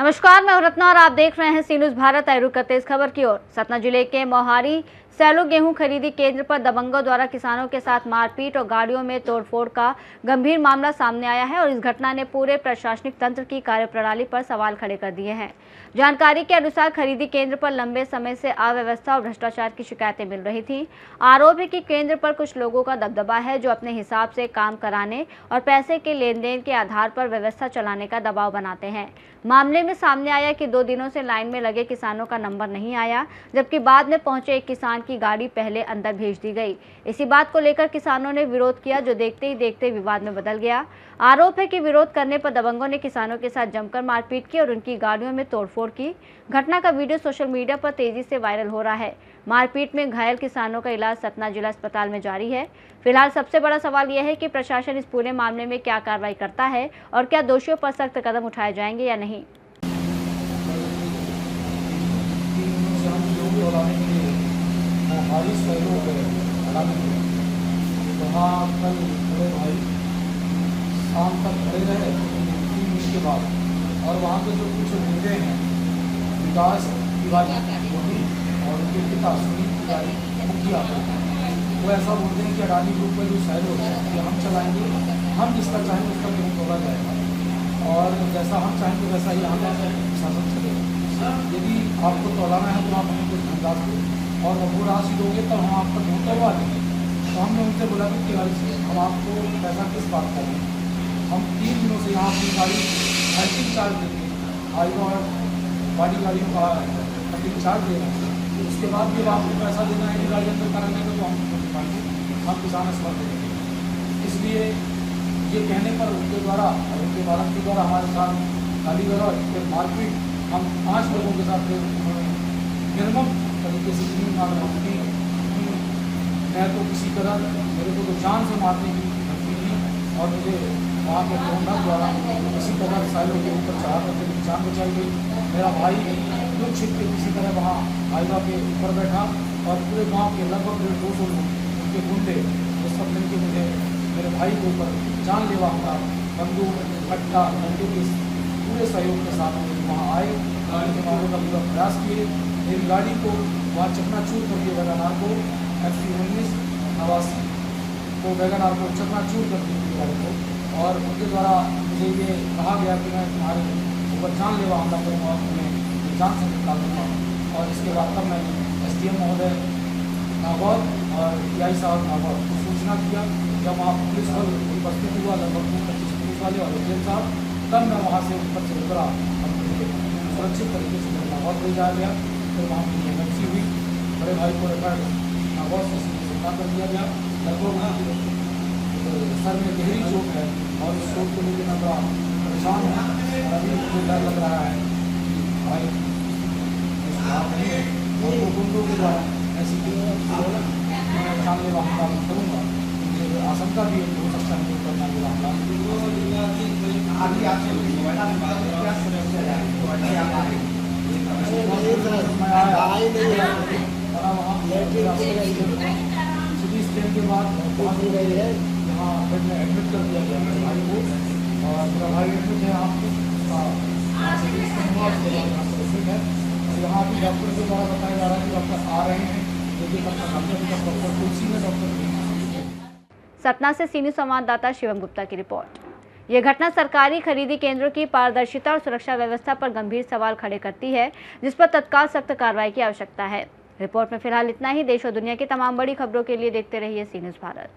नमस्कार, मैं हूं रत्ना और आप देख रहे हैं सी न्यूज़ भारत। आए रुक करते इस खबर की ओर। सतना जिले के मोहारी सैलो गेहूं खरीदी केंद्र पर दबंगों द्वारा किसानों के साथ मारपीट और गाड़ियों में तोड़फोड़ का गंभीर मामला सामने आया है और इस घटना ने पूरे प्रशासनिक तंत्र की कार्यप्रणाली पर सवाल खड़े कर दिए हैं। जानकारी के अनुसार खरीदी केंद्र पर लंबे समय से अव्यवस्था और भ्रष्टाचार की शिकायतें मिल रही थी। आरोप है कि केंद्र पर कुछ लोगों का दबदबा है जो अपने हिसाब से काम कराने और पैसे के लेन देन के आधार पर व्यवस्था चलाने का दबाव बनाते हैं। मामले में सामने आया कि 2 दिनों से लाइन में लगे किसानों का नंबर नहीं आया, जबकि बाद में पहुंचे एक किसान की गाड़ी पहले अंदर भेज दी गई। इसी बात को लेकर किसानों ने विरोध किया, जो देखते ही देखते विवाद में बदल गया। आरोप है कि विरोध करने पर दबंगों ने किसानों के साथ जमकर मारपीट की और उनकी गाड़ियों में तोड़फोड़ की। घटना का वीडियो सोशल मीडिया पर तेजी से वायरल हो रहा है। मारपीट में घायल किसानों का इलाज सतना जिला अस्पताल में जारी है। फिलहाल सबसे बड़ा सवाल यह है कि प्रशासन इस पूरे मामले में क्या कार्रवाई करता है और क्या दोषियों पर सख्त कदम उठाए जाएंगे या नहीं। वहाँ कल बड़े भाई शाम तक खड़े रहे 3 मिनट के बाद, और वहाँ के जो कुछ नेता हैं, विकास तिवारी मोदी और उनके पिता सुनील तिवारी मुखिया, वो ऐसा बोलते हैं कि अडानी ग्रुप में जो सैलो है कि हम चलाएंगे, हम जिसका चाहेंगे उसका गेहूँ तोड़ा जाएगा और जैसा हम चाहेंगे वैसा ही यहाँ का शासन चलेगा। यदि आपको तोड़ाना है तो आप हमें कुछ धनराशि दो और वो राशि दोगे तब हम आपका गेहूँ तोड़वा देंगे। तो हमने उनसे बोला कि तिवारी से हम आपको पैसा किस बात का दें, हम 3 दिनों से यहाँ अपनी गाड़ी हल्टिंग चार्ज देंगे, हाईवा और बड़ी गाड़ियों का हल्टिंग चार्ज दे रहे हैं। उसके बाद भी आपको पैसा देना है गाड़ी अंदर कराने का, तो हम किसान स्पर्ध देंगे। इसलिए ये कहने पर उनके द्वारा और उनके बालक के द्वारा हमारे साथ गाली गलौज फिर मारपीट, हम 5 लोगों के साथ उन्होंने निर्मम तरीके से 3 मार की। मैं तो किसी तरह मेरे को तो जान से मारने की धमकी दी और मुझे वहाँ के प्रबंधक द्वारा किसी तरह साइलों के ऊपर चढ़ा कर मेरी जान बचाई गई। मेरा भाई दुख छिप के किसी तरह वहाँ हाईवा के ऊपर बैठा और पूरे गांव के लगभग 200 लोग उनके गुंडे वो सब मिलकर मुझे मेरे भाई के ऊपर जानलेवा हमला, बंदूक, कट्टा, डंडे के पूरे सहयोग के साथ वहाँ आए, गाड़ी के मारने का पूरा प्रयास किए। मेरी गाड़ी को वहाँ चकनाचूर कर दिया वैगनार को, FC-19 89 को वैगनार को चकनाचूर कर दी गाड़ी को, और उनके द्वारा मुझे ये कहा गया कि मैं तुम्हारे ऊपर जानलेवा हमला करूँगा, तुम्हें जान से निकाल दूँगा। और इसके बाद तब मैंने SDM महोदय नागौर और DI साहब नागौर को सूचना किया। जब वहाँ पुलिस बल उपस्थित हुआ, लगभग 25 पुलिस वाले और एजेंट साहब, तब मैं वहाँ से ऊपर से उतरा और मुझे सुरक्षित तरीके से नागौर ले जाया गया। फिर वहाँ की एमएलसी हुई, बड़े भाई को रेफर नागौर से सत्ता कर दिया गया। लगभग सर में गहरी चोट है और इस चोट को लेकर मैं बड़ा परेशान हूँ। अभी मुझे डर लग रहा है भाई और वो गुंडों के द्वारा ऐसी मैं जानलेवा हमला करूँगा, मुझे आशंका भी हो सकता है कि जानलेवा हमला। सिटी स्कैन के बाद यहाँ बेड में एडमिट कर दिया गया मेरे भाई को, और मेरा भाई एडमिट है यहाँ सिटी स्कैन हुआ, यहाँ एडमिट है। और यहाँ भी डॉक्टर के द्वारा बताया जा रहा है कि डॉक्टर आ रहे हैं, लेकिन तब तक हमने डॉक्टर तुलसी में डॉक्टर। सतना से सी न्यूज़ संवाददाता शिवम गुप्ता की रिपोर्ट। यह घटना सरकारी खरीदी केंद्रों की पारदर्शिता और सुरक्षा व्यवस्था पर गंभीर सवाल खड़े करती है, जिस पर तत्काल सख्त कार्रवाई की आवश्यकता है। रिपोर्ट में फिलहाल इतना ही। देश और दुनिया की तमाम बड़ी खबरों के लिए देखते रहिए सी न्यूज़ भारत।